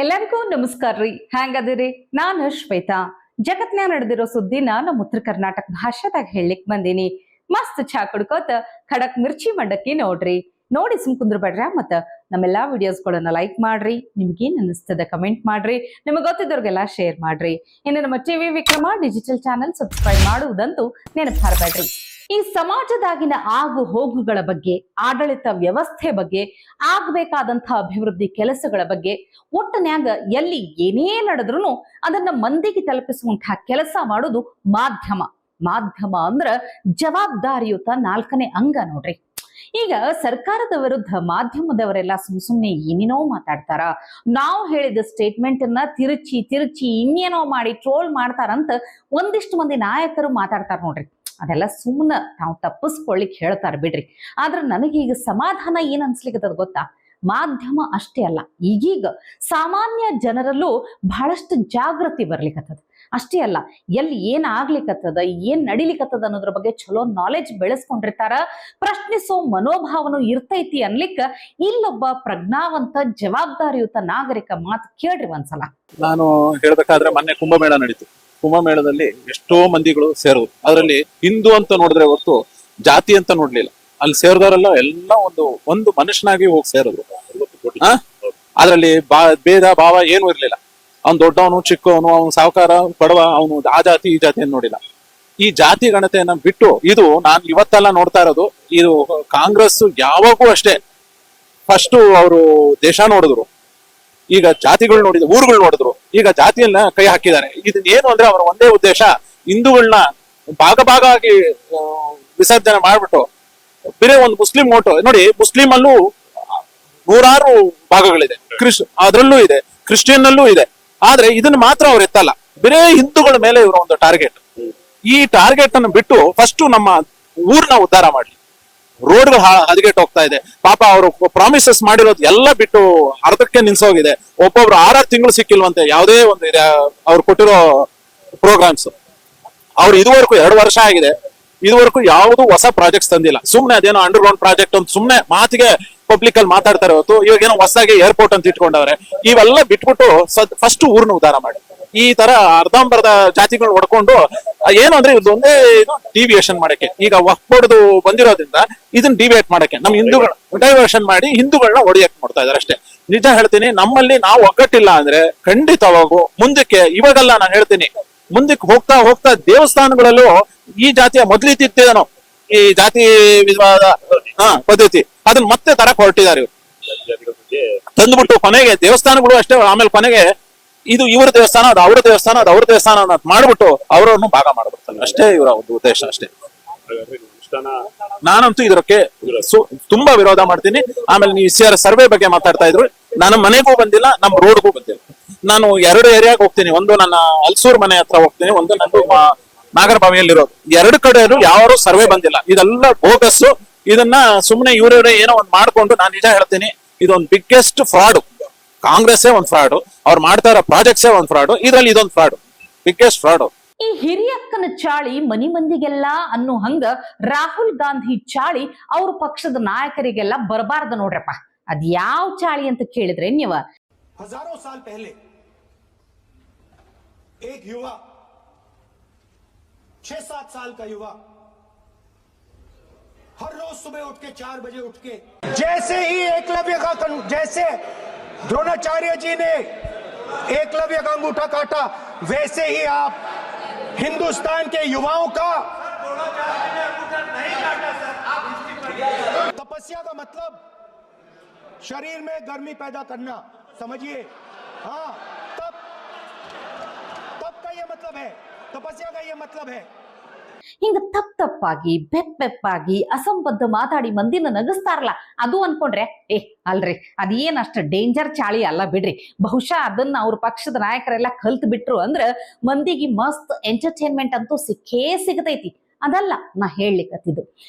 ಎಲ್ಲರಿಗೂ ನಮಸ್ಕಾರ ರೀ. ಹೆಂಗದಿರಿ? ನಾನು ಶ್ವೇತಾ. ಜಗತ್ನ್ಯಾಗ ನಡೆದಿರೋ ಸುದ್ದಿನ ನಮ್ಮ ಉತ್ತರ ಕರ್ನಾಟಕ ಭಾಷೆದಾಗ ಹೇಳಲಿಕ್ ಬಂದೀನಿ. ಮಸ್ತ್ ಚಾ ಕುಡ್ಕೋತ ಖಡಕ್ ಮಿರ್ಚಿ ಮಂಡಕ್ಕಿ ನೋಡ್ರಿ. ನೋಡಿ ಸುಮ್ ಕುಂದ್ರಬೇಡ್ರ. ಮತ್ತ ನಮ್ಮೆಲ್ಲಾ ವಿಡಿಯೋಸ್ಗಳನ್ನ ಲೈಕ್ ಮಾಡ್ರಿ. ನಿಮ್ಗೇನ್ ಅನಿಸ್ತದ ಕಮೆಂಟ್ ಮಾಡ್ರಿ. ನಿಮಗೆ ಗೊತ್ತಿದ್ದವ್ರಿಗೆಲ್ಲ ಶೇರ್ ಮಾಡ್ರಿ. ಇನ್ನು ನಮ್ಮ TV Vikrama digital channel subscribe ಮಾಡುವುದಂತೂ ನೆನಪು ಹಾರಬೇಡ್ರಿ. ಈ ಸಮಾಜದಾಗಿನ ಆಗು ಹೋಗುಗಳ ಬಗ್ಗೆ, ಆಡಳಿತ ವ್ಯವಸ್ಥೆ ಬಗ್ಗೆ, ಆಗ್ಬೇಕಾದಂತಹ ಅಭಿವೃದ್ಧಿ ಕೆಲಸಗಳ ಬಗ್ಗೆ, ಒಟ್ಟನ್ಯಾಗ ಎಲ್ಲಿ ಏನೇ ನಡೆದ್ರು ಅದನ್ನ ಮಂದಿಗೆ ತಲುಪಿಸುವಂತಹ ಕೆಲಸ ಮಾಡೋದು ಮಾಧ್ಯಮ. ಮಾಧ್ಯಮ ಅಂದ್ರ ಜವಾಬ್ದಾರಿಯುತ ನಾಲ್ಕನೇ ಅಂಗ ನೋಡ್ರಿ. ಈಗ ಸರ್ಕಾರದ ವಿರುದ್ಧ ಮಾಧ್ಯಮದವರೆಲ್ಲ ಸುಮ್ನೆ ಏನೇನೋ ಮಾತಾಡ್ತಾರ. ನಾವು ಹೇಳಿದ ಸ್ಟೇಟ್ಮೆಂಟ್ ಅನ್ನ ತಿರುಚಿ ಇನ್ನೇನೋ ಮಾಡಿ ಟ್ರೋಲ್ ಮಾಡ್ತಾರಂತ ಒಂದಿಷ್ಟು ಮಂದಿ ನಾಯಕರು ಮಾತಾಡ್ತಾರ ನೋಡ್ರಿ. ಅದೆಲ್ಲ ಸುಮ್ಮನೆ ತಾವು ತಪ್ಪಿಸ್ಕೊಳ್ಳಿಕ್ ಹೇಳ್ತಾರ ಬಿಡ್ರಿ. ಆದ್ರೆ ನನಗೀಗ ಸಮಾಧಾನ ಏನ್ ಅನ್ಸ್ಲಿಕ್ಕದ ಗೊತ್ತಾ? ಮಾಧ್ಯಮ ಅಷ್ಟೇ ಅಲ್ಲ, ಈಗೀಗ ಸಾಮಾನ್ಯ ಜನರಲ್ಲೂ ಬಹಳಷ್ಟು ಜಾಗೃತಿ ಬರ್ಲಿಕ್ಕತ್ತದ. ಅಷ್ಟೇ ಅಲ್ಲ, ಎಲ್ಲಿ ಏನ್ ಆಗ್ಲಿಕ್ಕತ್ತದ, ಏನ್ ನಡಿಲಿಕ್ಕತ್ತದ ಅನ್ನೋದ್ರ ಬಗ್ಗೆ ಚಲೋ ನಾಲೆಜ್ ಬೆಳೆಸ್ಕೊಂಡಿರ್ತಾರ. ಪ್ರಶ್ನಿಸೋ ಮನೋಭಾವನು ಇರ್ತೈತಿ ಅನ್ಲಿಕ್ಕ ಇಲ್ಲೊಬ್ಬ ಪ್ರಜ್ಞಾವಂತ ಜವಾಬ್ದಾರಿಯುತ ನಾಗರಿಕ ಮಾತು ಕೇಳ್ರಿ ಒಂದ್ಸಲ. ನಾನು ಹೇಳ್ಬೇಕಾದ್ರೆ ಮೊನ್ನೆ ಕುಂಭಮೇಳ ನಡೀತು. ಕುಂಭಮೇಳದಲ್ಲಿ ಎಷ್ಟೋ ಮಂದಿಗಳು ಸೇರೋದು. ಅದರಲ್ಲಿ ಹಿಂದೂ ಅಂತ ನೋಡಿದ್ರೆ ಹೊತ್ತು ಜಾತಿ ಅಂತ ನೋಡ್ಲಿಲ್ಲ. ಅಲ್ಲಿ ಸೇರಿದವರೆಲ್ಲ ಎಲ್ಲ ಒಂದು ಮನುಷ್ಯನಾಗಿ ಹೋಗಿ ಸೇರಿದ್ರು. ಅದ್ರಲ್ಲಿ ಭೇದ ಭಾವ ಏನು ಇರ್ಲಿಲ್ಲ. ಅವ್ನು ದೊಡ್ಡವನು ಚಿಕ್ಕವನು, ಅವ್ನು ಸಾವುಕಾರ ಬಡವ, ಅವನು ಆ ಜಾತಿ ಈ ಜಾತಿ ಅಂತ ನೋಡಿಲ್ಲ. ಈ ಜಾತಿ ಗಣತೆಯನ್ನ ಬಿಟ್ಟು, ಇದು ನಾನು ಇವತ್ತೆಲ್ಲ ನೋಡ್ತಾ ಇರೋದು, ಇದು ಕಾಂಗ್ರೆಸ್ ಯಾವಾಗೂ ಅಷ್ಟೇ ಫಸ್ಟ್ ಅವರು ದೇಶ ನೋಡಿದ್ರು, ಈಗ ಜಾತಿಗಳು ನೋಡಿದ್ರು, ಊರುಗಳು ನೋಡಿದ್ರು, ಈಗ ಜಾತಿಯನ್ನ ಕೈ ಹಾಕಿದ್ದಾರೆ. ಇದನ್ನೇನು ಅಂದ್ರೆ ಅವರ ಒಂದೇ ಉದ್ದೇಶ, ಹಿಂದೂಗಳನ್ನ ಭಾಗ ಆಗಿ ವಿಸರ್ಜನೆ ಮಾಡ್ಬಿಟ್ಟು ಬೇರೆ ಒಂದು ಮುಸ್ಲಿಂ ಓಟು ನೋಡಿ. ಮುಸ್ಲಿಂ ಅಲ್ಲೂ ನೂರಾರು ಭಾಗಗಳಿದೆ, ಅದ್ರಲ್ಲೂ ಇದೆ, ಕ್ರಿಶ್ಚಿಯನ್ ಅಲ್ಲೂ ಇದೆ. ಆದ್ರೆ ಇದನ್ನ ಮಾತ್ರ ಅವ್ರು ಎತ್ತಲ್ಲ. ಬೇರೆ ಹಿಂದೂಗಳ ಮೇಲೆ ಇವರ ಒಂದು ಟಾರ್ಗೆಟ್. ಈ ಟಾರ್ಗೆಟ್ ಅನ್ನು ಬಿಟ್ಟು ಫಸ್ಟ್ ನಮ್ಮ ಊರ್ನ ಉದ್ಧಾರ ಮಾಡ್ಲಿ. ರೋಡ್ಗಳು ಹದಗೆಟ್ಟು ಹೋಗ್ತಾ ಇದೆ. ಪಾಪ ಅವರು ಪ್ರಾಮಿಸಸ್ ಮಾಡಿರೋದು ಎಲ್ಲ ಬಿಟ್ಟು ಅರ್ಧಕ್ಕೆ ನಿಲ್ಸೋಗಿದೆ. ಒಬ್ಬೊಬ್ರು 6 ತಿಂಗಳು ಸಿಕ್ಕಿಲ್ವಂತೆ ಯಾವುದೇ ಒಂದು ಅವ್ರು ಕೊಟ್ಟಿರೋ ಪ್ರೋಗ್ರಾಮ್ಸ್. ಅವ್ರು ಇದುವರೆಗೂ 2 ವರ್ಷ ಆಗಿದೆ, ಇದುವರೆಗೂ ಯಾವುದು ಹೊಸ ಪ್ರಾಜೆಕ್ಟ್ಸ್ ತಂದಿಲ್ಲ. ಸುಮ್ನೆ ಅದೇನೋ ಅಂಡರ್ ಗ್ರೌಂಡ್ ಪ್ರಾಜೆಕ್ಟ್ ಅಂತ ಸುಮ್ನೆ ಮಾತಿಗೆ ಪಬ್ಲಿಕ್ ಅಲ್ಲಿ ಮಾತಾಡ್ತಾರೆ ಹೊತ್ತು ಇವಾಗ ಏನೋ ಹೊಸದಾಗಿ ಏರ್ಪೋರ್ಟ್ ಅಂತ ಇಟ್ಕೊಂಡವ್ರೆ. ಇವೆಲ್ಲ ಬಿಟ್ಬಿಟ್ಟು ಫಸ್ಟ್ ಊರ್ನ ಉದ್ಧಾರ ಮಾಡಿ. ಈ ತರ ಅರ್ಧಂಬರ್ಧ ಜಾತಿಗಳು ಹೊಡ್ಕೊಂಡು ಏನು ಅಂದ್ರೆ ಇದೊಂದೇ ಡಿವಿಯೇಷನ್ ಮಾಡಕ್ಕೆ, ಈಗ ವಕ್ಫ್ ಬೋರ್ಡ್ ಬಂದಿರೋದ್ರಿಂದ ಇದನ್ನ ಡಿವಿಯೇಟ್ ಮಾಡಕ್ಕೆ ನಮ್ಮ ಹಿಂದೂಗಳು ಡೈವರ್ಷನ್ ಮಾಡಿ ಹಿಂದೂಗಳನ್ನ ಒಡೆಯಕ್ ಮಾಡ್ತಾ ಇದಾರೆ ಅಷ್ಟೇ. ನಿಜ ಹೇಳ್ತೀನಿ, ನಮ್ಮಲ್ಲಿ ನಾವು ಒಗ್ಗಟ್ಟಿಲ್ಲ ಅಂದ್ರೆ ಖಂಡಿತವಾಗೂ ಮುಂದಕ್ಕೆ, ಇವಾಗೆಲ್ಲ ನಾನು ಹೇಳ್ತೀನಿ, ಮುಂದಕ್ಕೆ ಹೋಗ್ತಾ ಹೋಗ್ತಾ ದೇವಸ್ಥಾನಗಳಲ್ಲೂ ಈ ಜಾತಿಯ ಮೊದಲಿತ್ತಿದ್ದೇನೋ ಈ ಜಾತಿ ವಿಧವಾದ ಪದ್ಧತಿ ಅದನ್ನ ಮತ್ತೆ ತರಕ್ ಹೊರಟಿದ್ದಾರೆ ಇವ್ರು. ತಂದ್ಬಿಟ್ಟು ಕೊನೆಗೆ ದೇವಸ್ಥಾನಗಳು ಅಷ್ಟೇ, ಆಮೇಲೆ ಕೊನೆಗೆ ಇದು ಇವ್ರ ದೇವಸ್ಥಾನ, ಅದು ಅವ್ರ ದೇವಸ್ಥಾನ, ಅದು ಅವ್ರ ದೇವಸ್ಥಾನ ಅನ್ನೋದು ಮಾಡ್ಬಿಟ್ಟು ಅವರನ್ನು ಭಾಗ ಮಾಡ್ಬಿಡ್ತಾರೆ ಅಷ್ಟೇ. ಇವರ ಒಂದು ಉದ್ದೇಶ ಅಷ್ಟೇ. ನಾನಂತೂ ಇದಕ್ಕೆ ತುಂಬಾ ವಿರೋಧ ಮಾಡ್ತೀನಿ. ಆಮೇಲೆ ನೀವು ಸರ್ವೆ ಬಗ್ಗೆ ಮಾತಾಡ್ತಾ ಇದ್ರು, ನನ್ನ ಮನೆಗೂ ಬಂದಿಲ್ಲ, ನಮ್ಮ ರೋಡ್ಗೂ ಬಂದಿಲ್ಲ. ನಾನು 2 ಏರಿಯಾಗ ಹೋಗ್ತೀನಿ. ಒಂದು ನನ್ನ ಹಲ್ಸೂರ್ ಮನೆ ಹತ್ರ ಹೋಗ್ತೀನಿ, ಒಂದು ನಂದು ನಾಗರಬಾವಿಯಲ್ಲಿರೋದು. 2 ಕಡೆಯಲ್ಲೂ ಯಾರು ಸರ್ವೆ ಬಂದಿಲ್ಲ. ಇದೆಲ್ಲ ಬೋಗಸ್. ಇದನ್ನ ಸುಮ್ನೆ ಇವರವರೇ ಏನೋ ಒಂದು ಮಾಡ್ಕೊಂಡು, ನಾನು ನಿಜ ಹೇಳ್ತೀನಿ, ಇದೊಂದು ಬಿಗ್ಗೆಸ್ಟ್ ಫ್ರಾಡ್. ಕಾಂಗ್ರೆಸ್ಸೇ ಒಂದು ಫ್ರಾಡ್, ಅವ್ರು ಮಾಡ್ತಾ ಇರೋ ಪ್ರಾಜೆಕ್ಟ್ಸೇ ಒಂದು ಫ್ರಾಡ್, ಇದ್ರಲ್ಲಿ ಇದೊಂದು ಫ್ರಾಡ್, ಬಿಗ್ಗೆಸ್ಟ್ ಫ್ರಾಡ್. ಈ ಹಿರಿಯಕ್ಕನ ಚಾಳಿ ಮನಿ ಮಂದಿಗೆಲ್ಲ ಅನ್ನೋ ಹಂಗ ರಾಹುಲ್ ಗಾಂಧಿ ಚಾಳಿ ಅವ್ರ ಪಕ್ಷದ ನಾಯಕರಿಗೆಲ್ಲ ಬರಬಾರ್ದು ನೋಡ್ರಪ್ಪ. ಅದ್ ಯಾವ ಚಾಳಿ ಅಂತ ಕೇಳಿದ್ರೆ ನೀವ, हजारों साल पहले एक युवा, 6-7 साल का युवा, हर रोज सुबह उठ के 4 बजे उठ के, जैसे ही एकलव्य का, जैसे द्रोणाचार्य जी ने एकलव्य का अंगूठा काटा, वैसे ही आप हिंदुस्तान के युवाओं का, तपस्या का मतलब शरीर में गर्मी पैदा करना, समझिए। हाँ, तब का ये मतलब है, तपस्या का ये मतलब है। ಹಿಂಗ ತಪ್ಪಾಗಿ ಬೆಪ್ಪಾಗಿ ಅಸಂಬದ್ಧ ಮಾತಾಡಿ ಮಂದಿನ ನಗಸ್ತಾರಲ್ಲ, ಅದು ಅನ್ಕೊಂಡ್ರೆ ಅಲ್ರಿ ಅದೇನಷ್ಟ ಡೇಂಜರ್ ಚಾಳಿ ಅಲ್ಲ ಬಿಡ್ರಿ. ಬಹುಶಃ ಅದನ್ನ ಅವ್ರ ಪಕ್ಷದ ನಾಯಕರೆಲ್ಲ ಕಲ್ತ್ ಬಿಟ್ರು ಅಂದ್ರ ಮಂದಿಗೆ ಮಸ್ತ್ ಎಂಟರ್ಟೈನ್ಮೆಂಟ್ ಅಂತೂ ಸಿಕ್ಕೇ ಸಿಗತೈತಿ. ಅದಲ್ಲ ನಾ ಹೇಳಲಿಕ್ಕತ್ತಿದ್ದು,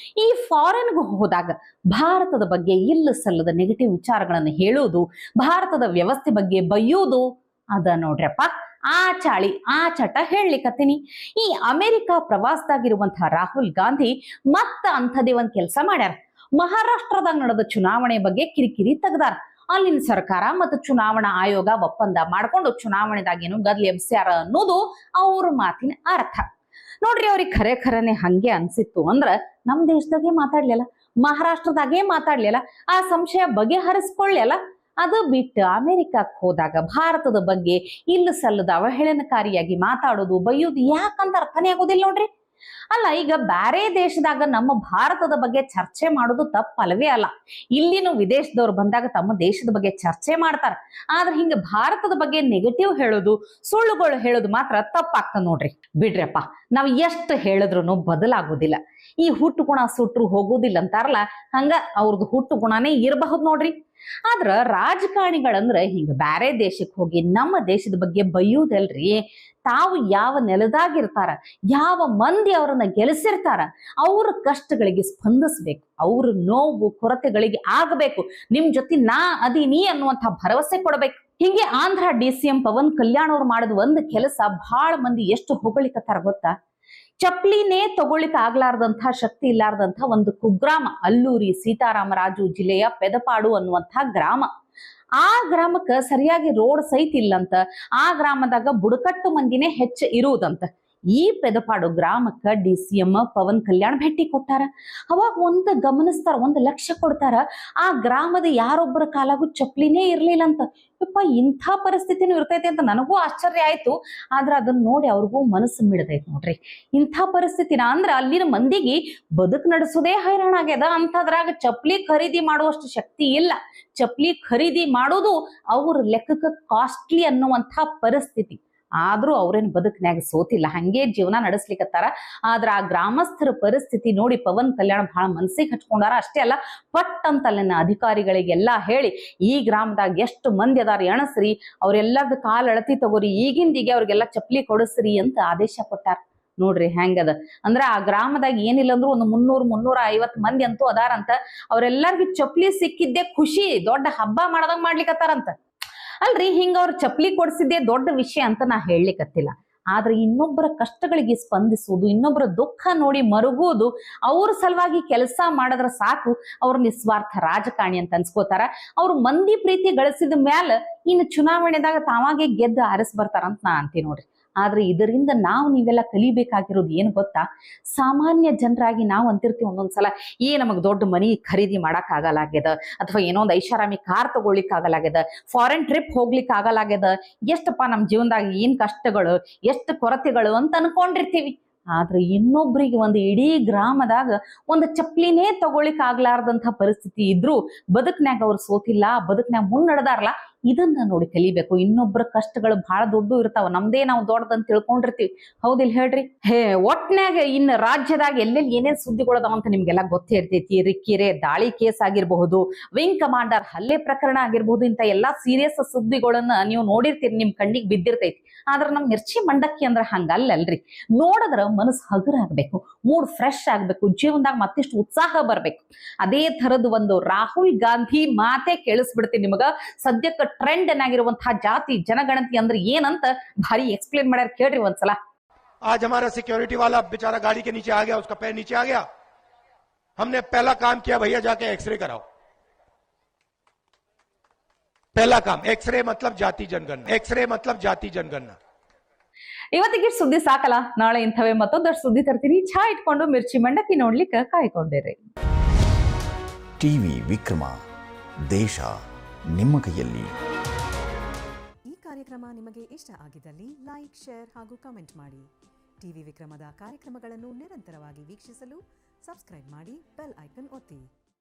ಈ ಫಾರಿನ್ಗೂ ಹೋದಾಗ ಭಾರತದ ಬಗ್ಗೆ ಇಲ್ಲ ಸಲ್ಲದ ನೆಗೆಟಿವ್ ವಿಚಾರಗಳನ್ನು ಹೇಳುವುದು, ಭಾರತದ ವ್ಯವಸ್ಥೆ ಬಗ್ಗೆ ಬೈಯುವುದು, ಅದ ನೋಡ್ರಪ್ಪ ಆ ಚಾಳಿ ಆ ಚಟ ಹೇಳಲಿಕ್ಕತ್ತೀನಿ. ಈ ಅಮೆರಿಕ ಪ್ರವಾಸದಾಗಿರುವಂತಹ ರಾಹುಲ್ ಗಾಂಧಿ ಮತ್ತ ಅಂಥದೇ ಒಂದ್ ಕೆಲಸ ಮಾಡ್ಯಾರ. ಮಹಾರಾಷ್ಟ್ರದಾಗ ನಡೆದ ಚುನಾವಣೆ ಬಗ್ಗೆ ಕಿರಿಕಿರಿ ತೆಗ್ದಾರ. ಅಲ್ಲಿನ ಸರ್ಕಾರ ಮತ್ತು ಚುನಾವಣಾ ಆಯೋಗ ಒಪ್ಪಂದ ಮಾಡ್ಕೊಂಡು ಚುನಾವಣೆದಾಗ ಏನು ಗದ್ಲಿ ಎಬ್ಸ್ಯಾರ ಅನ್ನೋದು ಅವ್ರ ಮಾತಿನ ಅರ್ಥ. ನೋಡ್ರಿ, ಅವ್ರಿಗೆ ಖರೇನೆ ಹಂಗೆ ಅನ್ಸಿತ್ತು ಅಂದ್ರ ನಮ್ ದೇಶದಾಗೆ ಮಾತಾಡ್ಲಿಲ್ಲ, ಮಹಾರಾಷ್ಟ್ರದಾಗೆ ಮಾತಾಡ್ಲಿಲ್ಲ, ಆ ಸಂಶಯ ಬಗೆಹರಿಸ್ಕೊಳ್ಳಲ್ಲ. ಅದು ಬಿಟ್ಟು ಅಮೆರಿಕಕ್ಕೆ ಹೋದಾಗ ಭಾರತದ ಬಗ್ಗೆ ಇಲ್ಲ ಸಲ್ಲದ ಅವಹೇಳನಕಾರಿಯಾಗಿ ಮಾತಾಡೋದು, ಬೈಯೋದು ಯಾಕಂತ ಅರ್ಥನೇ ಆಗೋದಿಲ್ಲ ನೋಡ್ರಿ. ಅಲ್ಲ, ಈಗ ಬ್ಯಾರೆ ದೇಶದಾಗ ನಮ್ಮ ಭಾರತದ ಬಗ್ಗೆ ಚರ್ಚೆ ಮಾಡೋದು ತಪ್ಪಲ್ವೇ ಅಲ್ಲ. ಇಲ್ಲಿನೂ ವಿದೇಶದವ್ರು ಬಂದಾಗ ತಮ್ಮ ದೇಶದ ಬಗ್ಗೆ ಚರ್ಚೆ ಮಾಡ್ತಾರ. ಆದ್ರೆ ಹಿಂಗ ಭಾರತದ ಬಗ್ಗೆ ನೆಗೆಟಿವ್ ಹೇಳೋದು, ಸುಳ್ಳುಗಳು ಹೇಳೋದು ಮಾತ್ರ ತಪ್ಪಾಗ್ತದ ನೋಡ್ರಿ. ಬಿಡ್ರಪ್ಪ, ನಾವ್ ಎಷ್ಟು ಹೇಳಿದ್ರು ಬದಲಾಗೋದಿಲ್ಲ. ಈ ಹುಟ್ಟು ಗುಣ ಸುಟ್ರು ಹೋಗೋದಿಲ್ಲ ಅಂತಾರಲ್ಲ, ಹಂಗ ಅವ್ರದ್ದು ಹುಟ್ಟು ಗುಣನೇ ಇರಬಹುದು ನೋಡ್ರಿ. ಆದ್ರ ರಾಜಕಾರಣಿಗಳಂದ್ರ ಹಿಂಗ ಬ್ಯಾರೆ ದೇಶಕ್ಕೆ ಹೋಗಿ ನಮ್ಮ ದೇಶದ ಬಗ್ಗೆ ಬೈಯುವುದಲ್ರಿ. ತಾವು ಯಾವ ನೆಲದಾಗಿರ್ತಾರ, ಯಾವ ಮಂದಿ ಅವರನ್ನ ಗೆಲ್ಲಿಸಿರ್ತಾರ, ಅವ್ರ ಕಷ್ಟಗಳಿಗೆ ಸ್ಪಂದಿಸ್ಬೇಕು, ಅವ್ರ ನೋವು ಕೊರತೆಗಳಿಗೆ ಆಗಬೇಕು, ನಿಮ್ ಜೊತೆ ನಾ ಅದೀನಿ ಅನ್ನುವಂಥ ಭರವಸೆ ಕೊಡ್ಬೇಕು. ಹಿಂಗೆ ಆಂಧ್ರ DCM ಪವನ್ ಕಲ್ಯಾಣ್ ಅವ್ರು ಮಾಡಿದ ಒಂದು ಕೆಲಸ ಬಹಳ ಮಂದಿ ಎಷ್ಟು ಹೊಗಳಿಕತ್ತಾರ ಗೊತ್ತಾ? ಚಪ್ಲಿನೇ ತಗೊಳ್ಳಿಕ್ ಆಗ್ಲಾರ್ದಂಥ ಶಕ್ತಿ ಇಲ್ಲಾರ್ದಂಥ ಒಂದು ಕುಗ್ರಾಮ, ಅಲ್ಲೂರಿ ಸೀತಾರಾಮರಾಜು ಜಿಲ್ಲೆಯ ಪೆದಪಾಡು ಅನ್ನುವಂಥ ಗ್ರಾಮ. ಆ ಗ್ರಾಮಕ್ಕ ಸರಿಯಾಗಿ ರೋಡ್ ಸಹಿತ ಇಲ್ಲಂತ. ಆ ಗ್ರಾಮದಾಗ ಬುಡಕಟ್ಟು ಮಂದಿನೇ ಹೆಚ್ಚು ಇರುವುದಂತ. ಈ ಪೆದಪಾಡು ಗ್ರಾಮಕ್ಕ DCM ಪವನ್ ಕಲ್ಯಾಣ್ ಭೇಟಿ ಕೊಟ್ಟಾರ. ಅವಾಗ ಒಂದು ಗಮನಿಸ್ತಾರ, ಒಂದು ಲಕ್ಷ್ಯ ಕೊಡ್ತಾರ, ಆ ಗ್ರಾಮದ ಯಾರೊಬ್ಬರ ಕಾಲಾಗೂ ಚಪ್ಲಿನೇ ಇರ್ಲಿಲ್ಲ ಅಂತ. ಯಪ್ಪ, ಇಂಥ ಪರಿಸ್ಥಿತಿನೂ ಇರ್ತೈತಿ ಅಂತ ನನಗೂ ಆಶ್ಚರ್ಯ ಆಯ್ತು. ಆದ್ರೆ ಅದನ್ನ ನೋಡಿ ಅವ್ರಿಗೂ ಮನಸ್ಸು ಮಿಡದೈತಿ ನೋಡ್ರಿ. ಇಂಥ ಪರಿಸ್ಥಿತಿನ ಅಂದ್ರ ಅಲ್ಲಿನ ಮಂದಿಗೆ ಬದುಕು ನಡೆಸೋದೇ ಹೈರಾಣ ಆಗ್ಯದ. ಅಂತದ್ರಾಗ ಚಪ್ಲಿ ಖರೀದಿ ಮಾಡುವಷ್ಟು ಶಕ್ತಿ ಇಲ್ಲ. ಚಪ್ಲಿ ಖರೀದಿ ಮಾಡೋದು ಅವ್ರ ಲೆಕ್ಕಕ್ಕೆ ಕಾಸ್ಟ್ಲಿ ಅನ್ನುವಂಥ ಪರಿಸ್ಥಿತಿ. ಆದ್ರೂ ಅವ್ರೇನ್ ಬದುಕ್ನ್ಯಾಗ ಸೋತಿಲ್ಲ, ಹಂಗೆ ಜೀವನ ನಡೆಸ್ಲಿಕ್ಕತ್ತಾರ. ಆದ್ರ ಆ ಗ್ರಾಮಸ್ಥರ ಪರಿಸ್ಥಿತಿ ನೋಡಿ ಪವನ್ ಕಲ್ಯಾಣ್ ಬಹಳ ಮನ್ಸಿಗೆ ಹಚ್ಕೊಂಡಾರ. ಅಷ್ಟೇ ಅಲ್ಲ, ಪಟ್ ಅಂತ ಅಲ್ಲಿನ ಅಧಿಕಾರಿಗಳಿಗೆಲ್ಲಾ ಹೇಳಿ, ಈ ಗ್ರಾಮದಾಗ ಎಷ್ಟು ಮಂದಿ ಅದಾರ ಎಣಸ್ರಿ, ಅವ್ರೆಲ್ಲದ ಕಾಲ ಅಳತಿ ತಗೋರಿ, ಈಗಿಂದೀಗೆ ಅವ್ರಿಗೆಲ್ಲ ಚಪ್ಲಿ ಕೊಡಿಸ್ರಿ ಅಂತ ಆದೇಶ ಕೊಟ್ಟಾರ. ನೋಡ್ರಿ ಹೆಂಗದ ಅಂದ್ರ ಆ ಗ್ರಾಮದಾಗ ಏನಿಲ್ಲ ಅಂದ್ರೂ ಒಂದು 300-350 ಮಂದಿ ಅಂತೂ ಅದಾರಂತ. ಅವ್ರೆಲ್ಲರಿಗೂ ಚಪ್ಲಿ ಸಿಕ್ಕಿದ್ದೆ ಖುಷಿ, ದೊಡ್ಡ ಹಬ್ಬ ಮಾಡದಂಗ ಮಾಡ್ಲಿಕ್ಕತ್ತಾರಂತ. ಅಲ್ರಿ, ಹಿಂಗ ಅವ್ರ ಚಪ್ಲಿ ಕೊಡ್ಸಿದ್ದೆ ದೊಡ್ಡ ವಿಷಯ ಅಂತ ನಾ ಹೇಳಲಿಕ್ಕತ್ತಿಲ್ಲ. ಆದ್ರೆ ಇನ್ನೊಬ್ಬರ ಕಷ್ಟಗಳಿಗೆ ಸ್ಪಂದಿಸುವುದು, ಇನ್ನೊಬ್ಬರ ದುಃಖ ನೋಡಿ ಮರುಗುವುದು, ಅವ್ರ ಸಲುವಾಗಿ ಕೆಲಸ ಮಾಡಿದ್ರ ಸಾಕು, ಅವ್ರ ನಿಸ್ವಾರ್ಥ ರಾಜಕಾರಣಿ ಅಂತ ಅನ್ಸ್ಕೋತಾರ. ಅವ್ರು ಮಂದಿ ಪ್ರೀತಿ ಗಳಿಸಿದ ಮ್ಯಾಲ ಇನ್ನು ಚುನಾವಣೆದಾಗ ತಾವಾಗೆ ಗೆದ್ದು ಆರಿಸ್ ಬರ್ತಾರಂತ ನಾ ಅಂತೀನಿ ನೋಡ್ರಿ. ಆದ್ರೆ ಇದರಿಂದ ನೀವೆಲ್ಲ ಕಲಿಬೇಕಾಗಿರೋದು ಏನು ಗೊತ್ತಾ? ಸಾಮಾನ್ಯ ಜನರಾಗಿ ನಾವು ಅಂತಿರ್ತೀವಿ ಒಂದೊಂದ್ಸಲ, ನಮಗ್ ದೊಡ್ಡ ಮನಿ ಖರೀದಿ ಮಾಡಕ್ ಆಗಲಾಗ್ಯದ, ಅಥವಾ ಏನೋ ಒಂದು ಐಷಾರಾಮಿ ಕಾರ್ ತಗೊಳ್ಳಿಕ್ ಆಗಲಾಗ್ಯದ, ಫಾರಿನ್ ಟ್ರಿಪ್ ಹೋಗ್ಲಿಕ್ ಆಗಲಾಗ್ಯದ, ಎಷ್ಟಪ್ಪ ನಮ್ ಜೀವನದಾಗ ಏನ್ ಕಷ್ಟಗಳು, ಎಷ್ಟು ಕೊರತೆಗಳು ಅಂತ ಅನ್ಕೊಂಡಿರ್ತೀವಿ. ಆದ್ರೆ ಇನ್ನೊಬ್ರಿಗೆ ಒಂದು ಇಡೀ ಗ್ರಾಮದಾಗ ಒಂದು ಚಪ್ಲಿನೇ ತಗೊಳ್ಳಿಕ್ ಆಗ್ಲಾರ್ದಂಥ ಪರಿಸ್ಥಿತಿ ಇದ್ರು ಬದುಕ್ನ್ಯಾಗ ಅವ್ರು ಸೋತಿಲ್ಲ, ಬದುಕ್ನ್ಯಾಗ ಮುನ್ನಡೆದಾರಲ್ಲ, ಇದನ್ನ ನೋಡಿ ಕಲಿಬೇಕು. ಇನ್ನೊಬ್ಬರ ಕಷ್ಟಗಳು ಬಹಳ ದೊಡ್ಡ ಇರ್ತಾವ, ನಮ್ದೇ ನಾವು ದೊಡ್ಡದಂತ ತಿಳ್ಕೊಂಡಿರ್ತೀವಿ. ಹೌದಿಲ್ಲ ಹೇಳ್ರಿ? ಒಟ್ನ್ಯಾಗ ಇನ್ನು ರಾಜ್ಯದಾಗ ಎಲ್ಲೆಲ್ಲಿ ಏನೇನ್ ಸುದ್ದಿಗಳದಾವ ಅಂತ ನಿಮ್ಗೆಲ್ಲ ಗೊತ್ತೇ ಇರ್ತೈತಿ. ರಿಕ್ಕಿರೆ ದಾಳಿ ಕೇಸ್ ಆಗಿರಬಹುದು, ವಿಂಗ್ ಕಮಾಂಡರ್ ಹಲ್ಲೆ ಪ್ರಕರಣ ಆಗಿರ್ಬಹುದು, ಇಂಥ ಎಲ್ಲಾ ಸೀರಿಯಸ್ ಸುದ್ದಿಗಳನ್ನ ನೀವು ನೋಡಿರ್ತೀರಿ, ನಿಮ್ ಕಣ್ಣಿಗೆ ಬಿದ್ದಿರ್ತೈತಿ. ಆದ್ರೆ ನಮ್ ಮಿರ್ಚಿ ಮಂಡಕ್ಕಿ ಅಂದ್ರ ಹಂಗಲ್ಲಲ್ರಿ. ನೋಡಿದ್ರ ಮನಸ್ಸು ಹಗುರ ಆಗ್ಬೇಕು, ಮೂಡ್ ಫ್ರೆಶ್ ಆಗ್ಬೇಕು, ಜೀವನದಾಗ ಮತ್ತಿಷ್ಟು ಉತ್ಸಾಹ ಬರ್ಬೇಕು. ಅದೇ ತರದ್ ಒಂದು ರಾಹುಲ್ ಗಾಂಧಿ ಮಾತೆ ಕೇಳಿಸ್ಬಿಡ್ತೀನಿ ನಿಮಗ. ಸದ್ಯಕ್ಕೆ ಟ್ರೆಂಡ್ ಏನಾಗಿರುವಂತಹ ಜಾತಿ ಜನಗಣತಿ ಅಂದ್ರೆ ಏನಂತ ಭಾರಿ ಎಕ್ಸ್ಪ್ಲೇನ್ ಮಾಡ್ಯಾರ, ಕೇಳ್ರಿ ಒಂದ್ಸಲ. आज हमारा सिक्योरिटी वाला बेचारा गाड़ी के नीचे आ गया, उसका पैर नीचे आ गया, हमने पहला काम किया, भैया जाके एक्सरे कराओ। पहला काम एक्सरे मतलब जाति जनगणना, एक्सरे मतलब जाति जनगणना। ಇವತ್ತಿಗೆ ಸುದ್ದಿ ಸಾಕಲ್ಲ, ನಾಳೆ ಇಂಥವೇ ಮತ್ತೊಂದಷ್ಟು ಸುದ್ದಿ ತರ್ತೀನಿ. ಚಾ ಇಟ್ಕೊಂಡು ಮಿರ್ಚಿ ಮಂಡಕ್ಕಿ ನೋಡ್ಲಿಕ್ಕೆ ಕಾಯ್ಕೊಂಡಿರಿ. ಟಿವಿ ವಿಕ್ರಮ, ದೇಶ ನಿಮ್ಮ ಕೈಯಲ್ಲಿ. ಈ ಕಾರ್ಯಕ್ರಮ ನಿಮಗೆ ಇಷ್ಟ ಆಗಿದ್ದಲ್ಲಿ ಲೈಕ್, ಶೇರ್ ಹಾಗೂ ಕಮೆಂಟ್ ಮಾಡಿ. ಟಿವಿ ವಿಕ್ರಮದ ಕಾರ್ಯಕ್ರಮಗಳನ್ನು ನಿರಂತರವಾಗಿ ವೀಕ್ಷಿಸಲು ಸಬ್ಸ್ಕ್ರೈಬ್ ಮಾಡಿ, ಬೆಲ್ ಐಕನ್ ಒತ್ತಿ.